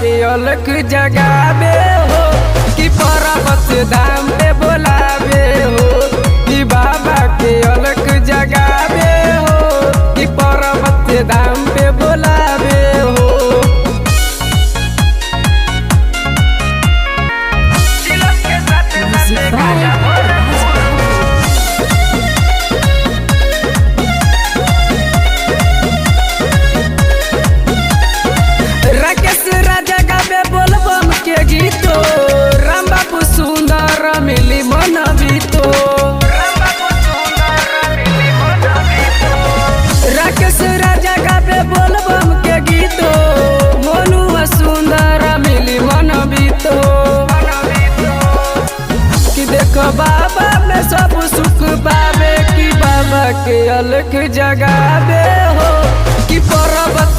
के अलख जगावे हो कि पर्वत धाम पे बोलावे हो कि बाबा के अलख जगावे हो कि पर्वत धाम पे बोलावे हो। राकेश राजा गावे बोलबम के गीतो राम बाबू सुंदर मिली मन बीतो। राकेश राजा गावे बोलबम के गीतो मोनू सुंदर मिली मन बीतो। कि देखो बाबा में सब सुख पावे कि बाबा के अलख जगावे हो कि पर्वत